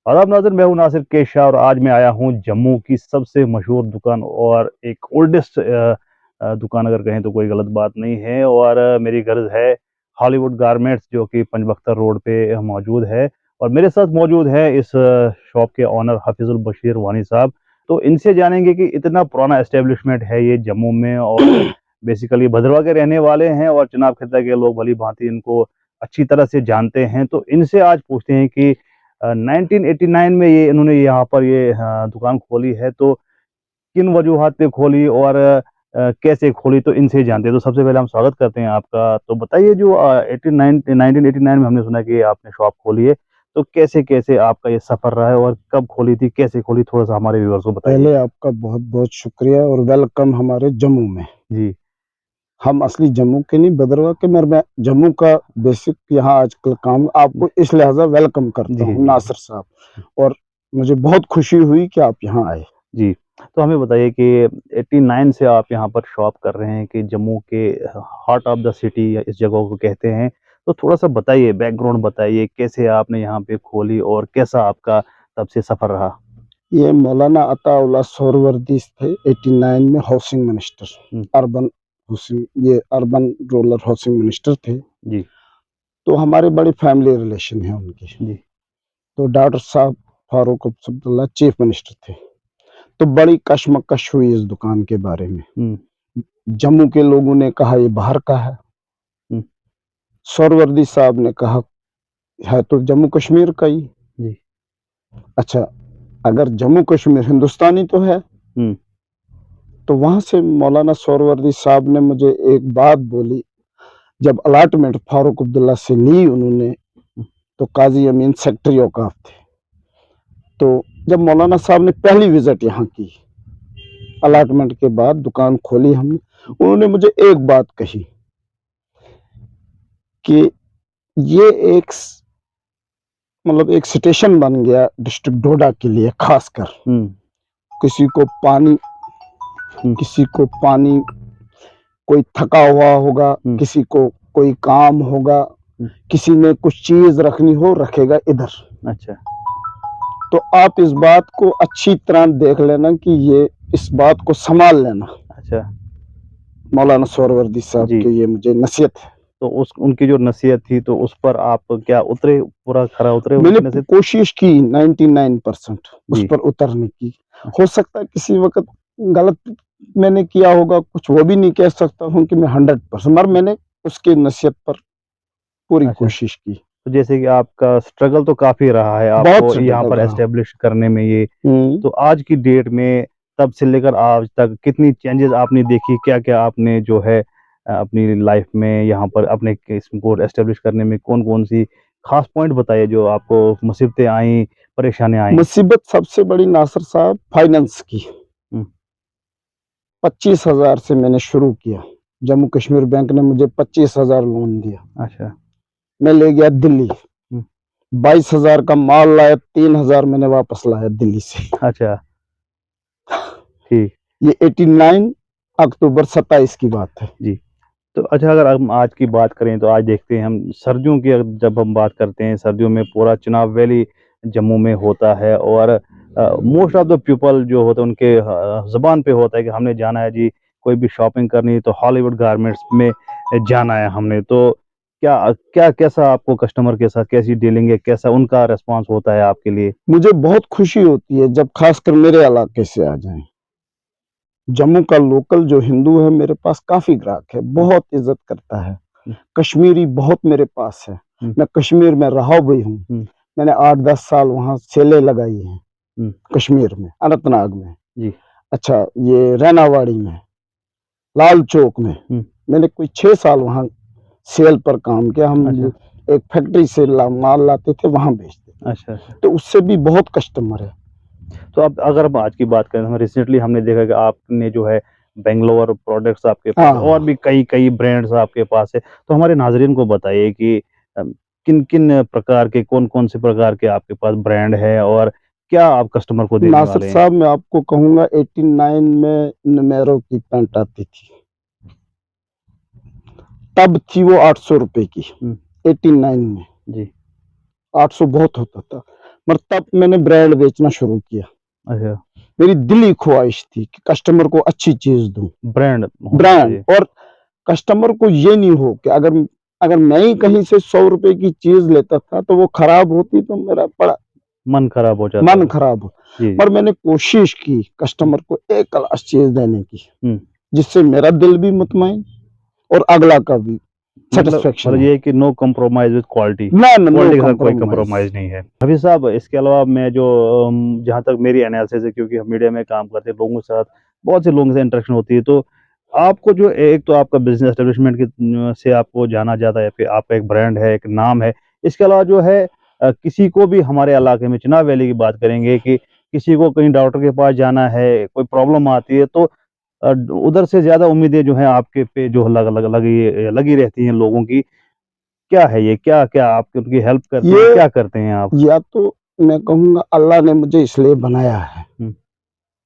आदाब नाज़रीन, मैं हूं नासिर केशा और आज मैं आया हूं जम्मू की सबसे मशहूर दुकान और एक ओल्डेस्ट दुकान, अगर कहें तो कोई गलत बात नहीं है। और मेरी गर्ज है हॉलीवुड गारमेंट्स, जो कि पंचबख्तर रोड पे मौजूद है। और मेरे साथ मौजूद है इस शॉप के ऑनर हफीजुल बशीर वानी साहब। तो इनसे जानेंगे कि इतना पुराना एस्टेब्लिशमेंट है ये जम्मू में, और बेसिकली भद्रवा के रहने वाले हैं और चुनाव खिता के लोग भली भांति इनको अच्छी तरह से जानते हैं। तो इनसे आज पूछते हैं कि 1989 में ये इन्होंने यहाँ पर ये दुकान खोली है, तो किन वजूहात पे खोली और कैसे खोली, तो इनसे ही जानते हैं। तो सबसे पहले हम स्वागत करते हैं आपका। तो बताइए, जो 1989 में हमने सुना कि आपने शॉप खोली है, तो कैसे कैसे आपका ये सफर रहा है और कब खोली थी, कैसे खोली, थोड़ा सा हमारे व्यूअर्स को बताइए। पहले आपका बहुत-बहुत शुक्रिया और वेलकम हमारे जम्मू में। जी। हम असली जम्मू के नहीं, भद्रवा के, मगर मैं जम्मू का बेसिक यहाँ आजकल काम आपको इस लिहाजा वेलकम करता जी। हूँ जी। नासिर साहब, और मुझे बहुत खुशी हुई कि आप यहाँ आए। जी। तो हमें बताइए कि 89 से आप यहाँ पर शॉप कर रहे हैं, कि जम्मू के हार्ट ऑफ द सिटी इस जगह को कहते हैं। तो थोड़ा-सा बताइए, बैकग्राउंड बताइए, कैसे आपने यहाँ पे खोली और कैसा आपका तब से सफ़र रहा? ये मौलाना अताउल्लाह सोहरावर्दी थे 89 में हाउसिंग मिनिस्टर, हुँ। अर्बन ये अर्बन रूरल हाउसिंग मिनिस्टर थे। जी। तो हमारे बड़ी फैमिली रिलेशन है उनकी। जी। तो डॉक्टर साहब फारूक अब्दुल्ला चीफ मिनिस्टर थे। तो बड़ी कशमकश हुई इस दुकान के बारे में। हुँ। जम्मू के लोगों ने कहा ये बाहर का है। हुँ। सोहरावर्दी साहब ने कहा है तो जम्मू कश्मीर का ही। जी। अच्छा, अगर जम्मू कश्मीर हिंदुस्तानी तो है। हुँ। तो वहां से मौलाना सोहरावर्दी साहब ने मुझे एक बात बोली, जब अलॉटमेंट फारूक अब्दुल्ला से ली उन्होंने, हुँ। तो काजी अमीन सेक्रेटरी औकाफ थे। तो जब मौलाना साहब ने पहली विजिट यहाँ की, अलॉटमेंट के बाद दुकान खोली हमने, उन्होंने मुझे एक बात कही कि ये एक मतलब एक स्टेशन बन गया डिस्ट्रिक्ट डोडा के लिए खासकर। हुँ। किसी को पानी हुँ। किसी को पानी कोई थका हुआ होगा, हुँ। किसी को कोई काम होगा, हुँ। किसी ने कुछ चीज रखनी हो रखेगा इधर। अच्छा। तो आप इस बात को अच्छी तरह देख लेना कि ये इस बात को संभाल लेना। अच्छा। मौलाना सोहरावर्दी साहब जी। की ये मुझे नसीहत है। तो उस उनकी जो नसीहत थी, तो उस पर आप क्या उतरे, पूरा खरा उतरे मैंने उनकी नसीहत? कोशिश की 99% उस जी। पर उतरने की। अच्छा। हो सकता है किसी वक़्त गलत मैंने किया होगा, कुछ वो भी नहीं कह सकता हूँ कि मैं 100%, मगर मैंने उसकी नसीहत पर पूरी अच्छा। कोशिश की। तो जैसे कि आपका स्ट्रगल तो काफ़ी रहा है बहुत आपको यहाँ स्ट्रगल पर रहा। एस्टेब्लिश करने में ये। हुँ। तो आज की डेट में, तब से लेकर आज तक कितनी चेंजेस आपने देखी? क्या-क्या आपने जो है अपनी लाइफ में यहाँ पर अपने इसको एस्टेब्लिश करने में कौन-कौन सी खास पॉइंट बताइए जो आपको मुसीबतें आईं, परेशानियाँ आईं? मुसीबत सबसे बड़ी नासिर साहब फाइनेंस की। हुँ। 25,000 से मैंने शुरू किया। जम्मू कश्मीर बैंक ने मुझे 25,000 लोन दिया। अच्छा। मैं ले गया दिल्ली। हुँ। 22,000 का माल लाया, 3,000 मैंने वापस लाया दिल्ली से। अच्छा। ठीक। ये 89 अक्टूबर 27 की बात है। जी। तो अच्छा, अगर हम आज की बात करें, तो आज देखते हैं हम सर्दियों की, जब हम बात करते हैं, सर्दियों में पूरा चिनाब वैली जम्मू में होता है। और मोस्ट ऑफ द पीपल जो होते हैं उनके ज़ुबान पे होता है कि हमने जाना है जी, कोई भी शॉपिंग करनी है तो हॉलीवुड गारमेंट्स में जाना है हमने। तो कैसा आपको कस्टमर के साथ कैसी डीलिंग है, कैसा उनका रिस्पॉन्स होता है आपके लिए? मुझे बहुत खुशी होती है जब खासकर मेरे इलाके से आ जाएँ। जम्मू का लोकल जो हिंदू है मेरे पास काफ़ी ग्राहक है, हुँ। बहुत इज़्ज़त करता है। हुँ। कश्मीरी बहुत मेरे पास है। हुँ। मैं कश्मीर में रहा भी हूँ। हुँ। मैंने 8-10 साल वहाँ सेलें लगाई हैं, हुँ। कश्मीर में, अनंतनाग में। जी। अच्छा, ये रैनावाड़ी में, लाल चौक में। हुँ। मैंने कोई 6 साल वहाँ सेल पर काम किया। हम अच्छा। एक फैक्ट्री से माल लाते थे, वहाँ बेचते थे। अच्छा। अच्छा। तो उससे भी बहुत कस्टमर है। तो अब अगर हम आज की बात करें, हम रिसेंटली हमने देखा कि आपने जो है बेंगलोर प्रोडक्ट्स आपके पास है और हाँ, भी कई ब्रांड्स आपके पास है। तो हमारे नाज़रीन को बताइए कि किन-किन प्रकार के, कौन-कौन से प्रकार के आपके पास ब्रांड है और क्या आप कस्टमर को देने नासिर वाले हैं? साहब मैं आपको कहूँगा 89 में नुमेरो की पैंट आती थी। तब थी वो ₹800 की, हुँ। 89 में। जी। 800 बहुत होता था। मगर तब मैंने ब्रांड बेचना शुरू किया। अच्छा, मेरी दिली ख्वाहिश थी कि कस्टमर को अच्छी चीज दूं, ब्रांड होना ब्रांड, चाहिए। और कस्टमर को ये नहीं हो कि अगर अगर मैं ही कहीं से 100 रुपए की चीज लेता था तो वो खराब होती तो मेरा बड़ा मन खराब हो जाता मन है। खराब हो। जी, पर मैंने कोशिश की कस्टमर को एक क्लास चीज देने की, हुँ। जिससे मेरा दिल भी मुतमईन और अगला का भी सेटिस्फेक्शन मतलब हो। ये है कि नो कंप्रोमाइज़ विद क्वालिटी। ना नो क्वालिटी के साथ कोई कॉम्प्रोमाइज। कंप्रोमाइज़ नहीं है। हफ़ीज़ साहब, इसके अलावा मैं जो जहाँ तक मेरी एनालिसिस है, क्योंकि हम मीडिया में काम करते हैं, लोगों के साथ बहुत से लोगों से इंटरेक्शन होती है, तो आपको जो एक तो आपका बिज़नेस एस्टेब्लिशमेंट की से आपको जाना जाता है, फिर आपका एक ब्रांड है, एक नाम है। इसके अलावा जो है किसी को भी हमारे इलाके में चिनाब वैली की बात करेंगे कि किसी को कहीं डॉक्टर के पास जाना है, कोई प्रॉब्लम आती है, तो उधर से ज़्यादा उम्मीदें जो हैं आपके पे जो लगी रहती हैं लोगों की। क्या है ये? क्या-क्या आप उनकी हेल्प करते हैं? ये क्या करते हैं आप? या तो मैं कहूँगा अल्लाह ने मुझे इसलिए बनाया है हुँ,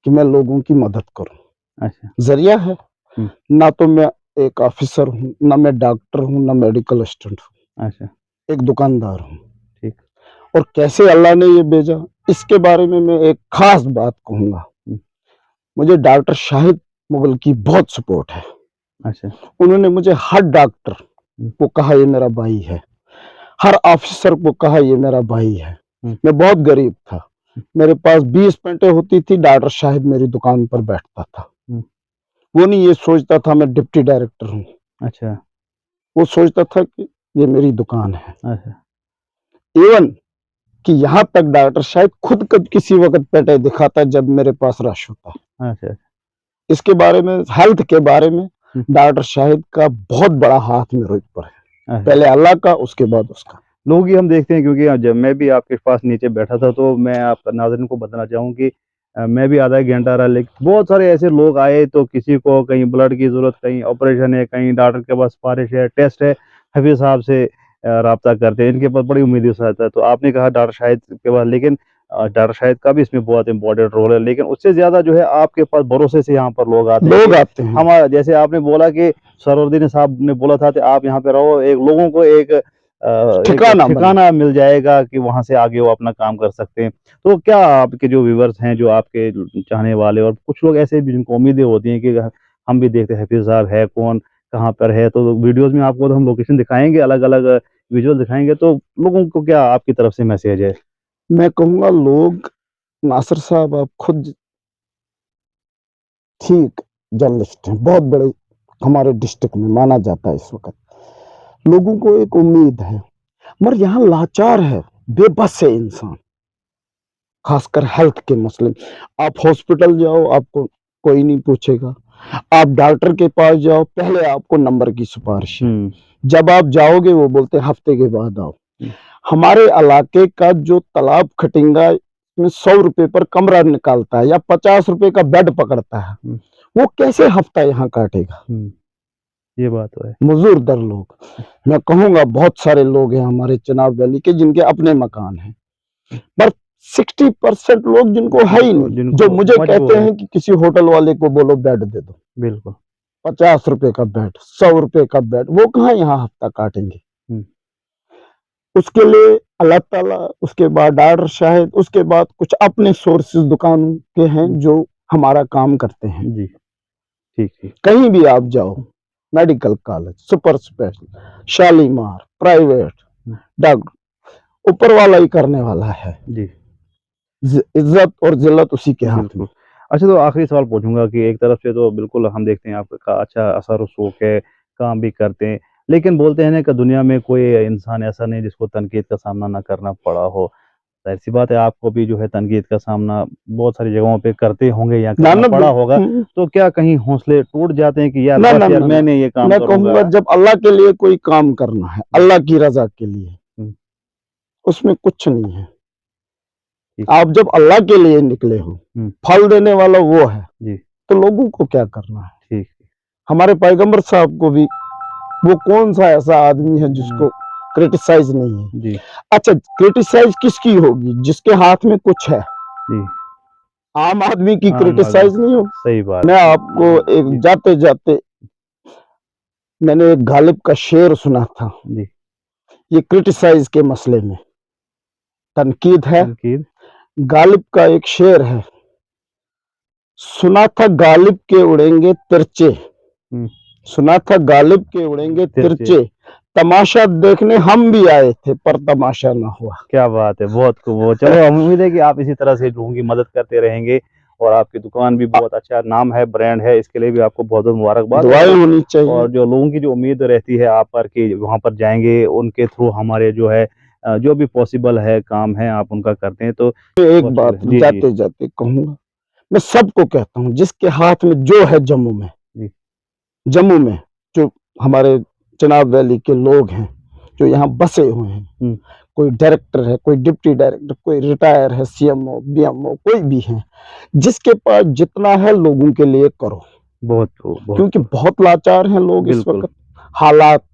कि मैं लोगों की मदद करूँ। अच्छा, ज़रिया है, हुँ, ना तो मैं एक ऑफ़िसर हूँ, ना मैं डॉक्टर हूँ, ना मेडिकल असिस्टेंट हूँ, अच्छा, एक दुकानदार हूँ। ठीक। और कैसे अल्लाह ने ये भेजा, इसके बारे में मैं एक ख़ास बात कहूँगा। हुँ, मुझे डॉक्टर शाहिद मुग़ल की बहुत सपोर्ट है। अच्छा, उन्होंने मुझे हर डॉक्टर हुँ, को कहा ये मेरा भाई है, हर ऑफ़िसर को कहा ये मेरा भाई है। हुँ, मैं बहुत गरीब था। हुँ, मेरे पास 20 पेंटें होती थी, डॉक्टर शाहिद मेरी दुकान पर बैठता था। हुँ, वो नहीं ये सोचता था मैं डिप्टी डायरेक्टर हूँ, अच्छा, वो सोचता था कि ये मेरी दुकान है। अच्छा, इवन कि यहाँ तक डॉक्टर शाहिद खुद कब किसी वक़्त पेटें दिखाता है जब मेरे पास रश होता है। अच्छा, इसके बारे में, हेल्थ के बारे में हुँ, डॉक्टर शाहिद का बहुत बड़ा हाथ मेरे ऊपर है। अच्छा। पहले अल्लाह का, उसके बाद उसका। लोगों की हम देखते हैं, क्योंकि जब मैं भी आपके पास नीचे बैठा था, तो मैं आप नाज़रीन को बताना चाहूँ कि मैं भी आधा 1 घंटा रहा, लेकिन बहुत सारे ऐसे लोग आए, तो किसी को कहीं ब्लड की ज़रूरत, कहीं ऑपरेशन है, कहीं डॉक्टर के पास सिफ़ारिश है, टेस्ट है, हफ़ीज़ साहब से राब्ता करते हैं। इनके पास बड़ी उम्मीदें से आता है। तो आपने कहा डॉक्टर शाहिद के पास, लेकिन डॉक्टर शाहिद का भी इसमें बहुत इम्पोर्टेंट रोल है, लेकिन उससे ज़्यादा जो है आपके पास भरोसे से यहाँ पर लोग आते हैं लोग कि आते हैं। हमारा, जैसे आपने बोला कि सरोवर्दीन साहब ने बोला था कि आप यहाँ पे रहो, एक लोगों को एक ठिकाना बने। ठिकाना मिल जाएगा कि वहाँ से आगे वो अपना काम कर सकते हैं। तो क्या आपके जो व्यूअर्स हैं, जो आपके चाहने वाले, और कुछ लोग ऐसे भी जिनको उम्मीदें होती हैं कि हम भी देखते हैं हफ़ीज़ साहब है कौन, कहाँ पर है, तो वीडियोज़ में आपको तो हम लोकेशन दिखाएँगे, अलग-अलग विजुअल दिखाएँगे, तो लोगों को क्या आपकी तरफ से मैसेज है? मैं कहूँगा लोग, नासिर साहब आप खुद ठीक जर्नलिस्ट हैं, बहुत बड़े हमारे डिस्ट्रिक्ट में माना जाता है इस वक़्त। लोगों को एक उम्मीद है, मगर यहाँ लाचार है, बेबस है इंसान, खासकर हेल्थ के मसले में। आप हॉस्पिटल जाओ, आपको कोई नहीं पूछेगा। आप डॉक्टर के पास जाओ, पहले आपको नंबर की सिफ़ारिश है। हुँ, जब आप जाओगे वो बोलते हैं हफ्ते के बाद आओ। हुँ, हमारे इलाके का जो तालाब खटिंगा में 100 रुपए पर कमरा निकालता है या 50 रुपए का बेड पकड़ता है, हुँ, वो कैसे हफ्ता यहाँ काटेगा? हुँ, ये बात तो है। मज़दूर दर लोग। मैं कहूँगा बहुत सारे लोग हैं हमारे चिनाब वैली के जिनके अपने मकान हैं, पर 60% लोग जिनको है ही नहीं, जो जिनको मुझे कहते मजबूर हैं, हैं कि किसी होटल वाले को बोलो बेड दे दो। बिल्कुल। 50 रुपए का बेड, 100 रुपए का बेड, वो कहाँ यहाँ हफ्ता काटेंगे? हुँ, उसके लिए अल्लाह ताला, उसके बाद डॉक्टर शाहिद, उसके बाद कुछ अपने सोर्सेज़ दुकान के हैं हुँ, जो हमारा काम करते हैं। जी, ठीक, ठीक। कहीं भी आप जाओ, medical college, super special, Shalimar, private, हुँ, डॉक्टर ऊपर वाला ही करने वाला है। जी। इज़्ज़त और ज़िल्लत उसी के हाथ में। बिल्कुल। अच्छा, तो आखिरी सवाल पूछूँगा कि एक तरफ से तो बिल्कुल हम देखते हैं आपका अच्छा असर-रसूख है, काम भी करते हैं, लेकिन बोलते हैं ना कि दुनिया में कोई इंसान ऐसा नहीं जिसको तनकीद का सामना ना करना पड़ा हो। ज़ाहिर-सी बात है, आपको भी जो है तनकीद का सामना बहुत सारी जगहों पे करते होंगे या ना, करना ना, पड़ा होगा, हुँ, तो क्या कहीं हौसले टूट जाते हैं कि यार ना, ना, बस यार ना, मैं ना। नहीं ये काम मैं कहूँगा करूँगा? जब अल्लाह के लिए कोई काम करना है, हुँ, अल्लाह की रज़ा के लिए, हुँ, उसमें कुछ नहीं है। ठीक। आप जब अल्लाह के लिए निकले हो, हुँ, फल देने वाला वो है, जी, तो लोगों को क्या करना है? ठीक। हमारे पैगंबर साहब को भी वो कौन-सा ऐसा आदमी है हुँ, जिसको क्रिटिसाइज़ नहीं है? जी, अच्छा, क्रिटिसाइज़ किसकी होगी? जिसके हाथ में कुछ है। जी। आम आदमी की आम आदमी, क्रिटिसाइज़ नहीं होगी। सही बात। मैं आपको एक जी, जाते-जाते मैंने एक गालिब का शेर सुना था, जी, ये क्रिटिसाइज़ के मसले में। तनकीद है। तनकीद। गालिब का एक शेर है, सुना था गालिब के उड़ेंगे तिरछे, सुना था गालिब के उड़ेंगे तिरछे, तमाशा देखने हम भी आए थे पर तमाशा ना हुआ। क्या बात है, बहुत खूब। चलो हम उम्मीद है कि आप इसी तरह से लोगों की मदद करते रहेंगे और आपकी दुकान भी बहुत अच्छा नाम है, ब्रांड है, इसके लिए भी आपको बहुत बहुत मुबारकबाद। दुआएं होनी चाहिए। और जो लोगों की जो उम्मीद रहती है आप पर कि वहाँ पर जाएंगे, उनके थ्रू हमारे जो है जो भी पॉसिबल है काम है आप उनका करते हैं, तो एक बहुत बात शुक्रिया। जी जी जाते जाते कहूंगा, मैं सबको कहता हूँ जिसके हाथ में जो है जम्मू में, जी जम्मू में जो हमारे चिनाब वैली के लोग हैं जो यहाँ बसे हुए हैं, कोई डायरेक्टर है, कोई डिप्टी डायरेक्टर, कोई रिटायर है, सीएमओ बीएमओ कोई भी है, जिसके पास जितना है लोगों के लिए करो, बहुत बहुत क्योंकि बहुत लाचार हैं लोग इस बिल्कुल वक्त। हालात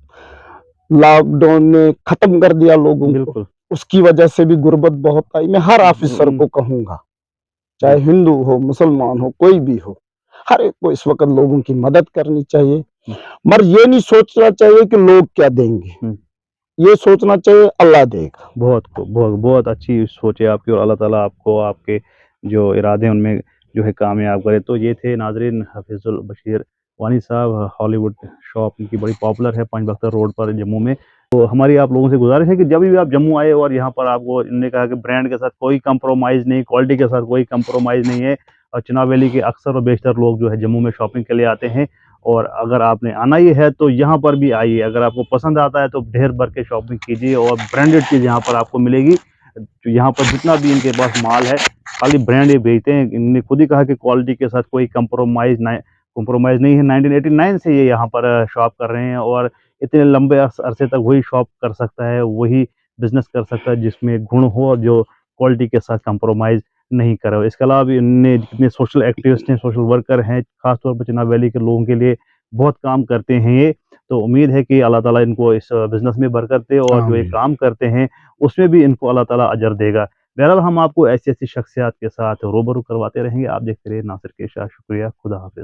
लॉकडाउन ने खत्म कर दिया लोगों को, बिल्कुल उसकी वजह से भी गुर्बत बहुत आई। मैं हर ऑफिसर को कहूंगा, चाहे हिंदू हो मुसलमान हो कोई भी हो, हर एक को इस वक्त लोगों की मदद करनी चाहिए। मगर ये नहीं सोचना चाहिए कि लोग क्या देंगे, ये सोचना चाहिए अल्लाह देगा। बहुत बहुत बहुत अच्छी सोच है आपकी और अल्लाह ताला आपको आपके जो इरादे हैं उनमें जो है कामयाब करे। तो ये थे नाजरीन हफीजुल बशीर वानी साहब, हॉलीवुड शॉप इनकी बड़ी पॉपुलर है पंच बख्तर रोड पर जम्मू में। तो हमारी आप लोगों से गुजारिश है कि जब भी आप जम्मू आए और यहाँ पर आपको इन्होंने कहा कि ब्रांड के साथ कोई कंप्रोमाइज़ नहीं, क्वालिटी के साथ कोई कंप्रोमाइज़ नहीं है। और चिनाब वैली के अक्सर और बेशतर लोग जो है जम्मू में शॉपिंग के लिए आते हैं और अगर आपने आना ही है तो यहाँ पर भी आइए। अगर आपको पसंद आता है तो ढेर भर के शॉपिंग कीजिए और ब्रांडेड चीज़ यहाँ पर आपको मिलेगी। तो यहाँ पर जितना भी इनके पास माल है खाली ब्रांड ही बेचते हैं। इन्होंने खुद ही कहा कि क्वालिटी के साथ कोई कंप्रोमाइज़ नहीं है। 1989 से ये यहाँ पर शॉप कर रहे हैं और इतने लंबे अरसे तक वही शॉप कर सकता है, वही बिजनेस कर सकता है जिसमें गुण हो और जो क्वालिटी के साथ कंप्रोमाइज़ नहीं करे। इसके अलावा भी इनने जितने सोशल एक्टिविस्ट हैं, सोशल वर्कर हैं, खासतौर पर चिनाब वैली के लोगों के लिए बहुत काम करते हैं ये। तो उम्मीद है कि अल्लाह ताला इनको इस बिज़नेस में बरकत दे और जो ये काम करते हैं उसमें भी इनको अल्लाह ताला अजर देगा। बहरहाल हम आपको ऐसी-ऐसी शख्सियत के साथ रूबरू करवाते रहेंगे। आप देखते रहिए नासिर केशाह। शुक्रिया, खुदा हाफ़िज़।